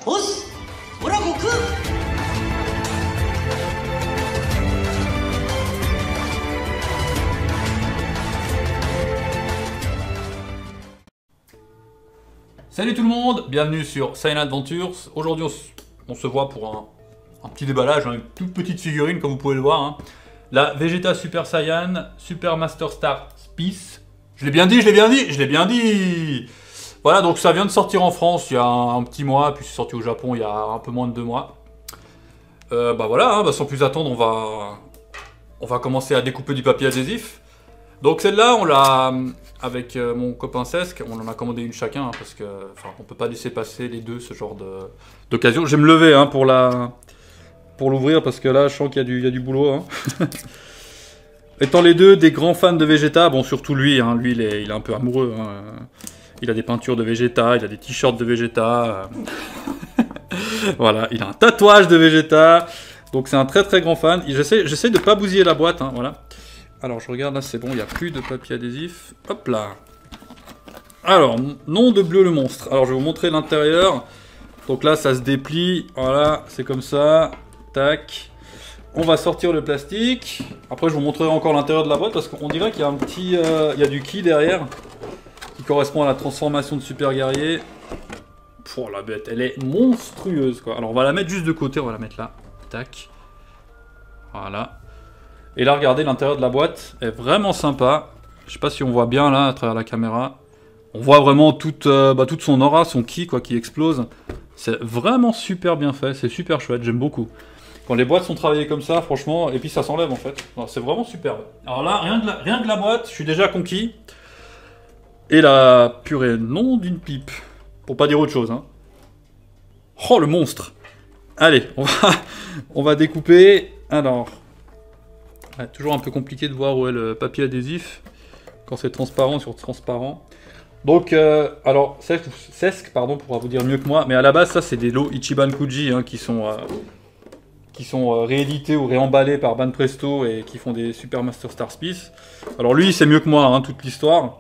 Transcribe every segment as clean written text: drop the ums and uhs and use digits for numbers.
ボス、オラ悟空。Salut tout le monde, bienvenue sur Saiyan Adventures. Aujourd'hui on se voit pour un petit déballage, hein, une toute petite figurine comme vous pouvez le voir. Hein. La Vegeta Super Saiyan, Super Master Star Peace. Je l'ai bien dit, je l'ai bien dit, je l'ai bien dit. Voilà, donc ça vient de sortir en France il y a un petit mois, puis c'est sorti au Japon il y a un peu moins de 2 mois. Bah voilà, hein, sans plus attendre, on va commencer à découper du papier adhésif. Donc celle-là, on l'a, avec mon copain Cesc, on en a commandé une chacun, hein, parce que on peut pas laisser passer les deux, ce genre d'occasion. Je vais me lever hein, pour l'ouvrir, parce que là, je sens qu'il y a du boulot. Hein. Étant les deux des grands fans de Vegeta, bon surtout lui, hein, lui il est un peu amoureux. Hein. Il a des peintures de Vegeta, il a des t-shirts de Vegeta. Voilà, il a un tatouage de Vegeta. Donc c'est un très très grand fan. J'essaie de pas bousiller la boîte, hein, voilà. Alors je regarde, là c'est bon, il n'y a plus de papier adhésif. Hop là. Alors, nom de Bleu le monstre. Alors je vais vous montrer l'intérieur. Donc là ça se déplie, voilà, c'est comme ça. Tac. On va sortir le plastique. Après je vous montrerai encore l'intérieur de la boîte, parce qu'on dirait qu'il y a un petit... il y a du ki derrière, qui correspond à la transformation de Super Guerrier. Pouh, la bête, elle est monstrueuse quoi. Alors on va la mettre juste de côté, on va la mettre là. Tac. Voilà. Et là, regardez, l'intérieur de la boîte est vraiment sympa. Je sais pas si on voit bien là, à travers la caméra. On voit vraiment toute son aura, son ki quoi, qui explose. C'est vraiment super bien fait, c'est super chouette, j'aime beaucoup. Quand les boîtes sont travaillées comme ça, franchement, et puis ça s'enlève en fait. C'est vraiment superbe. Alors là, rien que la boîte, je suis déjà conquis. Et la purée, nom d'une pipe. Pour pas dire autre chose. Hein. Oh, le monstre. Allez, on va découper. Alors... Ouais, toujours un peu compliqué de voir où est le papier adhésif quand c'est transparent sur transparent. Donc, alors, Cesc, pardon, pourra vous dire mieux que moi, mais à la base, ça, c'est des lots Ichiban Kuji hein, qui sont réédités ou réemballés par Banpresto et qui font des Super Master Star Peace. Alors, lui, c'est mieux que moi, hein, toute l'histoire.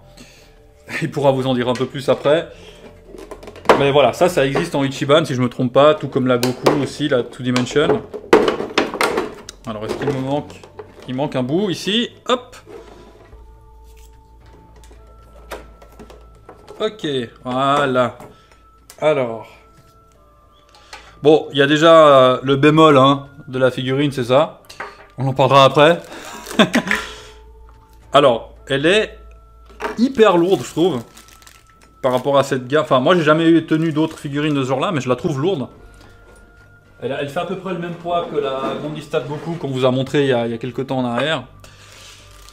Il pourra vous en dire un peu plus après. Mais voilà, ça existe en Ichiban, si je me trompe pas, tout comme la Goku aussi, la 2Dimension. Alors, est-ce qu'il me manque... Il manque un bout ici, hop. Ok, voilà. Alors. Bon, il y a déjà le bémol hein, de la figurine, c'est ça. On en parlera après. Alors, elle est hyper lourde, je trouve. Par rapport à cette gamme. Enfin, moi, j'ai jamais tenu d'autres figurines de ce genre-là, mais je la trouve lourde. Elle fait à peu près le même poids que la grande lista de Goku qu'on vous a montré il y a quelques temps en arrière.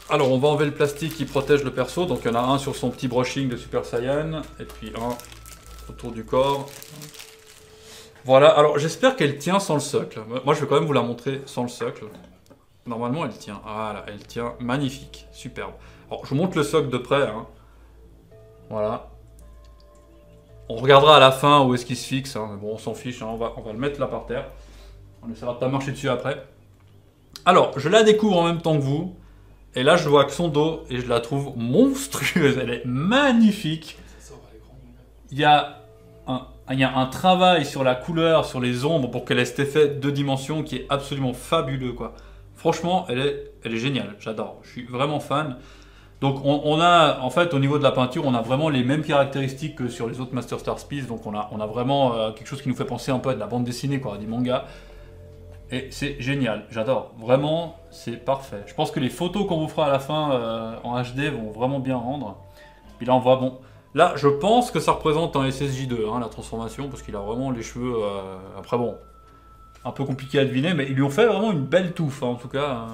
Alors on va enlever le plastique qui protège le perso. Donc il y en a un sur son petit brushing de Super Saiyan. Et puis un autour du corps. Voilà, alors j'espère qu'elle tient sans le socle. Moi je vais quand même vous la montrer sans le socle. Normalement elle tient. Voilà, elle tient. Magnifique, superbe. Alors je vous montre le socle de près. Hein. Voilà. On regardera à la fin où est-ce qu'il se fixe, hein. Mais bon on s'en fiche, hein. On va le mettre là par terre. On essaiera de pas marcher dessus après. Alors, je la découvre en même temps que vous. Et là je vois que son dos, et je la trouve monstrueuse, elle est magnifique. Il y a un travail sur la couleur, sur les ombres, pour qu'elle ait cet effet 2 dimensions qui est absolument fabuleux, quoi. Franchement, elle est géniale, j'adore, je suis vraiment fan. Donc on a, en fait, au niveau de la peinture, on a vraiment les mêmes caractéristiques que sur les autres Master Star Peace. Donc on a vraiment quelque chose qui nous fait penser un peu à de la bande dessinée, quoi, du manga. Et c'est génial, j'adore. Vraiment, c'est parfait. Je pense que les photos qu'on vous fera à la fin en HD vont vraiment bien rendre. Puis là, on voit, bon... Là, je pense que ça représente un SSJ2, hein, la transformation, parce qu'il a vraiment les cheveux... Après, bon, un peu compliqué à deviner, mais ils lui ont fait vraiment une belle touffe, hein, en tout cas.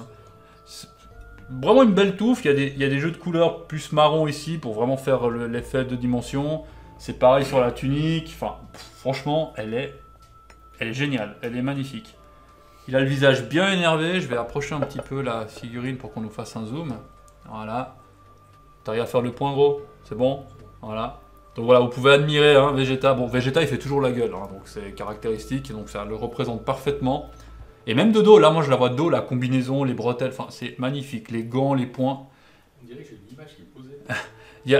Vraiment une belle touffe, il y a des jeux de couleurs plus marron ici pour vraiment faire l'effet de dimension. C'est pareil sur la tunique, enfin franchement elle est géniale, elle est magnifique. Il a le visage bien énervé, je vais approcher un petit peu la figurine pour qu'on nous fasse un zoom. Voilà. T'arrives à faire le point gros, c'est bon. Voilà. Donc voilà, vous pouvez admirer hein, Vegeta. Bon, Vegeta il fait toujours la gueule, hein, donc c'est caractéristique, donc ça le représente parfaitement. Et même de dos, là moi je la vois de dos, la combinaison, les bretelles, enfin c'est magnifique, les gants, les poings. On dirait que j'ai une image qui est posée. Il y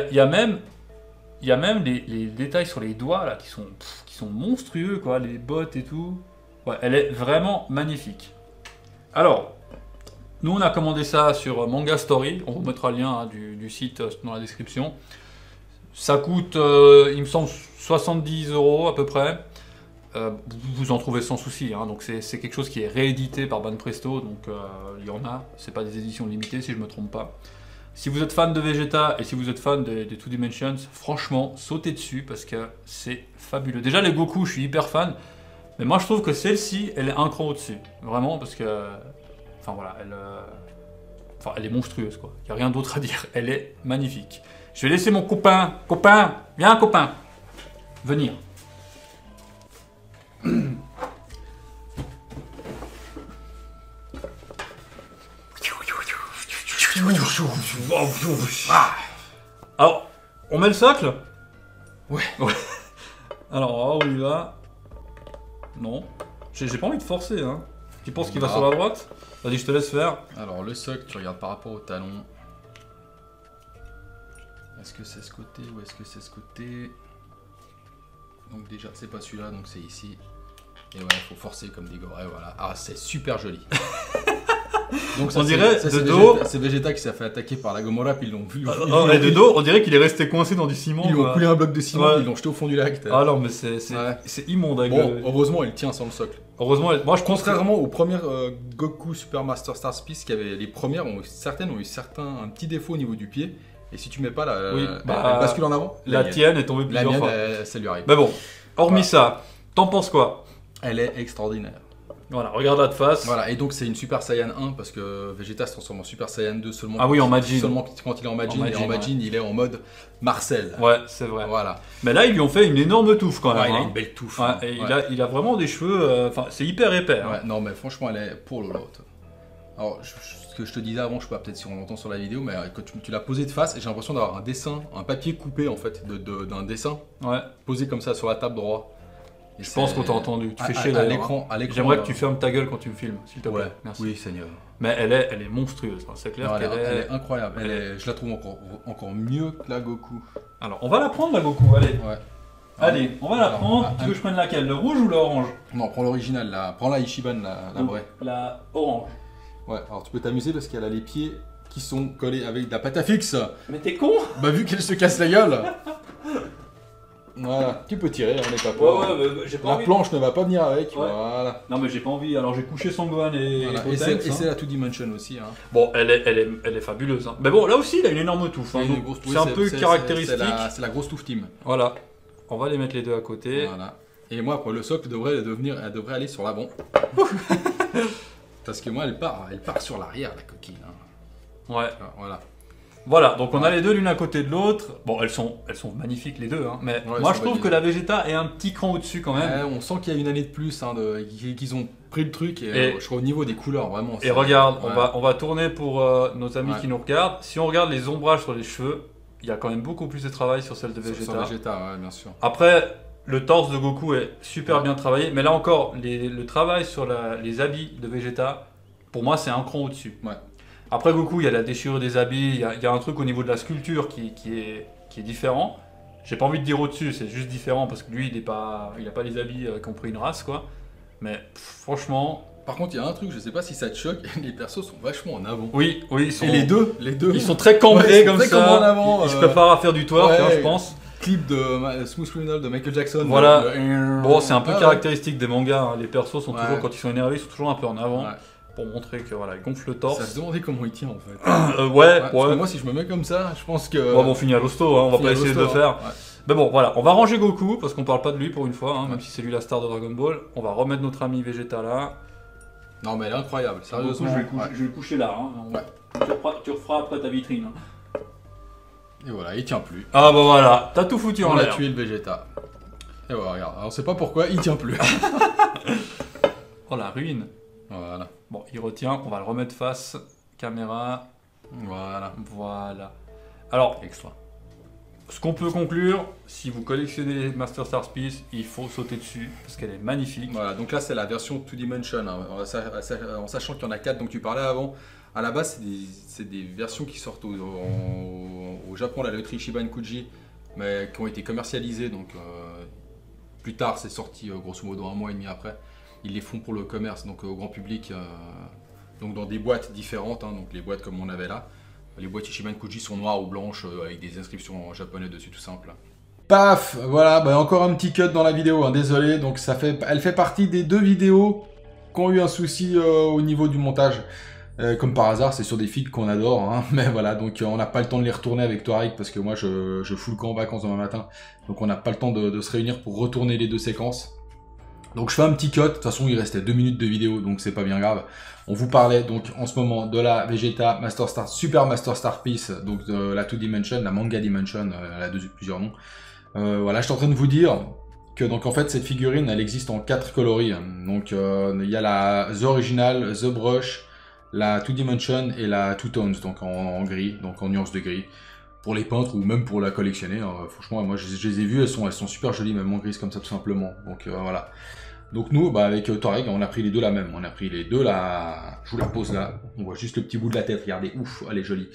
a même les détails sur les doigts là qui sont sont monstrueux, quoi, les bottes et tout. Ouais, elle est vraiment magnifique. Alors, nous on a commandé ça sur Manga Story, on vous mettra le lien hein, du site dans la description. Ça coûte, il me semble, 70 € à peu près. Vous en trouvez sans souci, hein. Donc c'est quelque chose qui est réédité par Banpresto, donc il y en a, c'est pas des éditions limitées si je me trompe pas. Si vous êtes fan de Vegeta et si vous êtes fan des Two Dimensions, franchement, sautez dessus parce que c'est fabuleux. Déjà les Goku, je suis hyper fan, mais moi je trouve que celle-ci, elle est un cran au-dessus, vraiment, parce que, enfin voilà, elle est monstrueuse quoi. Il y a rien d'autre à dire, elle est magnifique. Je vais laisser mon copain, viens copain, venir. Alors, on met le socle? Ouais. Alors, on y va. Non. J'ai pas envie de forcer, hein. Tu penses qu'il va sur la droite? Vas-y, je te laisse faire. Alors, le socle, tu regardes par rapport au talon. Est-ce que c'est ce côté ou est-ce que c'est ce côté? Donc déjà, c'est pas celui-là, donc c'est ici. Et ouais, faut forcer comme des gars. Et voilà. Ah, c'est super joli. Donc ça, on dirait ça, de dos. C'est Vegeta qui s'est fait attaquer par la Gomorrah, puis ils l'ont vu. De dos, on dirait qu'il est resté coincé dans du ciment. Ils lui ont coulé un bloc de ciment, Ouais. puis ils l'ont jeté au fond du lac. Ah non, mais c'est immonde. Avec Bon, heureusement, il tient sans le socle. Heureusement, moi je pense Contrairement aux premières Goku Super Master Star Piece, qui avaient les premières, certaines ont eu un petit défaut au niveau du pied. Et si tu mets pas la, Oui, elle bascule en avant. la tienne est tombée La plusieurs mienne, fois. ça lui arrive. Mais bon, hormis Voilà. ça, t'en penses quoi? Elle est extraordinaire. Voilà, regarde là de face. Voilà, et donc c'est une Super Saiyan 1 parce que Vegeta se transforme en Super Saiyan 2 seulement. Ah oui, en Majin. Seulement quand il est en Majin. Et en Majin, il est en mode Marcel. Ouais, c'est vrai. Voilà. Mais là, ils lui ont fait une énorme touffe quand même. Ouais, il a hein. une belle touffe. Ouais, hein. et Ouais. il a vraiment des cheveux. Enfin, c'est hyper épais. hein. Ouais, non, mais franchement, elle est pour l'autre. Alors, ce que je te disais avant, je sais pas, peut-être si on l'entend sur la vidéo, mais quand tu l'as posé de face, j'ai l'impression d'avoir un dessin, un papier coupé en fait, d'un dessin, Ouais. posé comme ça sur la table droit. Et Je pense qu'on t'a entendu. Tu fais chier à d'ailleurs, l'écran. hein. J'aimerais que tu fermes ta gueule quand tu me filmes, s'il te plaît. Ouais, Merci. oui, Seigneur. Mais elle est monstrueuse. hein. C'est clair Non, qu'elle elle est. est incroyable. Je la trouve encore mieux que la Goku. Alors, on va la prendre la Goku. Allez. Ouais. Allez, on va la Alors, prendre. Tu veux que je prenne laquelle? Le rouge ou le orange? Non, prends l'original, là. Prends la Ichiban, la vraie. La orange. Ouais, alors tu peux t'amuser parce qu'elle a les pieds qui sont collés avec de la pâte à fixe. Mais t'es con? Bah, vu qu'elle se casse la gueule. Voilà, tu peux tirer, on n'est pas peur. Ouais, mais j'ai pas La envie. planche ne va pas venir avec. Ouais. Voilà. Non, mais j'ai pas envie. Alors, j'ai couché Sanggohan et Voilà. Gotenks, Et c'est hein. la Two Dimension aussi. Hein. Bon, elle est fabuleuse. hein. Mais bon, là aussi, il a une énorme touffe. hein. Et une Donc, grosse- C'est un peu caractéristique. C'est la grosse touffe team. Voilà. On va les mettre les deux à côté. Voilà. Et moi, après, le socle elle devrait aller sur l'avant. Parce que moi, elle part sur l'arrière, la coquille. hein. Ouais. Voilà. Voilà, donc on a les deux l'une à côté de l'autre. Bon, elles sont magnifiques les deux, hein. Mais Ouais, moi elles je sont trouve que magnifiques. la Vegeta est un petit cran au-dessus quand même. Ouais, on sent qu'il y a une année de plus, hein, qu'ils ont pris le truc. Et, Et- je crois au niveau des couleurs, vraiment. Et regarde, ouais. on va tourner pour nos amis Ouais. qui nous regardent. Si on regarde les ombrages sur les cheveux, il y a quand même beaucoup plus de travail sur celle de Sur Vegeta. Vegeta, ouais, bien sûr. Après, le torse de Goku est super bien travaillé, mais là encore, le travail sur les habits de Vegeta, pour moi, c'est un cran au-dessus. Ouais. Après Goku, il y a la déchirure des habits, il y a un truc au niveau de la sculpture qui est différent. J'ai pas envie de dire au-dessus, c'est juste différent parce que lui, il a pas les habits qui ont pris une race, quoi. Mais franchement, Par contre, il y a un truc, je sais pas si ça te choque, les persos sont vachement en avant. oui, ils sont, Et les deux. ils sont très cambrés Ouais, comme très ça. cambrés en avant, Ils se préparent à faire du twerk, ouais. hein, je pense. Clip de Smooth Criminal de Michael Jackson. Voilà. le- Bon, c'est un peu Ah ouais. caractéristique des mangas. hein. Les persos sont Ouais. toujours, quand ils sont énervés, ils sont toujours un peu en avant Ouais. pour montrer que voilà, ils gonflent le Ça torse. se demandait comment il tient en fait. Ouais. Parce que moi, si je me mets comme ça, je pense que. Ouais, bon, on finit à l'hosto, hein, on va pas essayer de le faire. Ouais. Mais bon, voilà, on va ranger Goku parce qu'on parle pas de lui pour une fois, hein, même si c'est lui la star de Dragon Ball. On va remettre notre ami Vegeta là. Non, mais elle est incroyable, sérieusement. Goku, Ouais. je vais le coucher là. hein. Ouais. Tu referas après ta vitrine. hein. Et voilà, il tient plus. Ah bah voilà, t'as tout foutu en On a l'air. tué le Vegeta. Et voilà, regarde. Alors, on sait pas pourquoi, il tient plus. Oh la ruine. Voilà. Bon, il retient, on va le remettre face. Caméra, Voilà. voilà. Alors, Extra. ce qu'on peut conclure, si vous collectionnez les Master Star Piece, il faut sauter dessus parce qu'elle est magnifique. Voilà, donc là c'est la version 2 Dimension, hein. En sachant qu'il y en a 4, donc tu parlais avant. À la base, c'est des versions qui sortent au Japon, la loterie Shiban Kuji, mais qui ont été commercialisées. Donc plus tard, c'est sorti grosso modo 1 mois et demi après. Ils les font pour le commerce, donc au grand public, donc dans des boîtes différentes, hein, donc les boîtes comme on avait là. Les boîtes Ichiban Kuji sont noires ou blanches avec des inscriptions en japonais dessus, tout simple. Paf, voilà, bah encore un petit cut dans la vidéo, hein, désolé. Donc elle fait partie des 2 vidéos qui ont eu un souci au niveau du montage. Comme par hasard, c'est sur des feeds qu'on adore, hein, mais voilà, donc on n'a pas le temps de les retourner avec Touareg parce que moi je fous le camp en vacances demain matin, donc on n'a pas le temps de se réunir pour retourner les 2 séquences. Donc je fais un petit cut, de toute façon il restait 2 minutes de vidéo, donc c'est pas bien grave. On vous parlait donc en ce moment de la Vegeta Master Star, Super Master Star Piece, donc de la 2 Dimension, la Manga Dimension, elle a plusieurs noms. Voilà, je suis en train de vous dire que donc en fait cette figurine elle existe en 4 coloris. Donc il y a la The Original, The Brush, la 2 Dimension et la 2 Tones, donc en gris, donc en nuance de gris. Pour les peintres ou même pour la collectionner, hein, franchement moi je les ai vues, elles sont super jolies, même en grise comme ça tout simplement. Donc voilà. Donc nous, bah, avec Touareg, on a pris les 2 la même. On a pris les 2 là. Je vous la repose là. On voit juste le petit bout de la tête. Regardez, ouf, elle est jolie.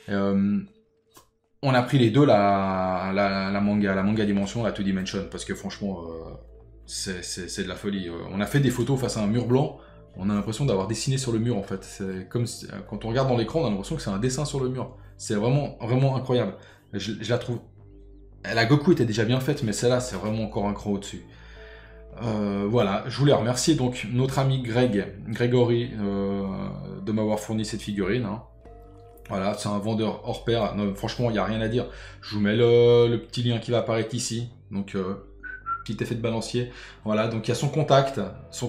On a pris les 2 la manga dimension, la 2 dimension, parce que franchement, c'est de la folie. On a fait des photos face à un mur blanc. On a l'impression d'avoir dessiné sur le mur en fait. C'est comme si, quand on regarde dans l'écran, on a l'impression que c'est un dessin sur le mur. C'est vraiment, vraiment incroyable. Je la trouve. La Goku était déjà bien faite, mais celle-là, c'est vraiment encore un cran au-dessus. Voilà, je voulais remercier donc notre ami Grégory de m'avoir fourni cette figurine. Hein. Voilà, c'est un vendeur hors pair. Non, franchement, il n'y a rien à dire. Je vous mets le petit lien qui va apparaître ici. Donc, petit effet de balancier. Voilà, donc il y a son contact. Son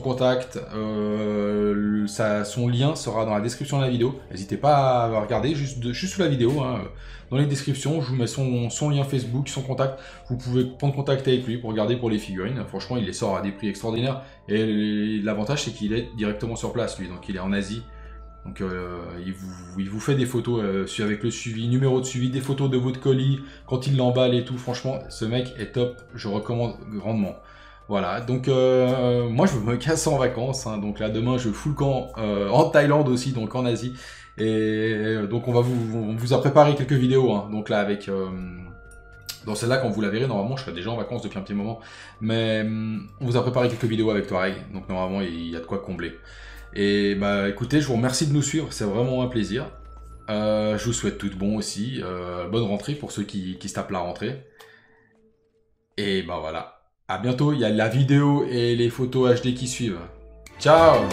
lien sera dans la description de la vidéo. N'hésitez pas à regarder, juste sous la vidéo. Hein. Dans les descriptions, je vous mets son lien Facebook, son contact. Vous pouvez prendre contact avec lui pour regarder pour les figurines. Franchement, il les sort à des prix extraordinaires. Et l'avantage, c'est qu'il est directement sur place, lui. Donc, il est en Asie. Donc, il vous fait des photos avec le suivi, numéro de suivi, des photos de votre colis, quand il l'emballe et tout. Franchement, ce mec est top. Je recommande grandement. Voilà, donc moi je me casse en vacances. Hein. Donc là, demain, je fous le camp en Thaïlande aussi, donc en Asie. Et donc on vous a préparé quelques vidéos, hein. Donc là avec dans celle-là quand vous la verrez, normalement je serai déjà en vacances depuis un petit moment, mais on vous a préparé quelques vidéos avec Touareg, donc normalement il y a de quoi combler. Et bah écoutez, je vous remercie de nous suivre, c'est vraiment un plaisir. Je vous souhaite tout de bon aussi, bonne rentrée pour ceux qui se tapent la rentrée. Et bah voilà, à bientôt, il y a la vidéo et les photos HD qui suivent. Ciao!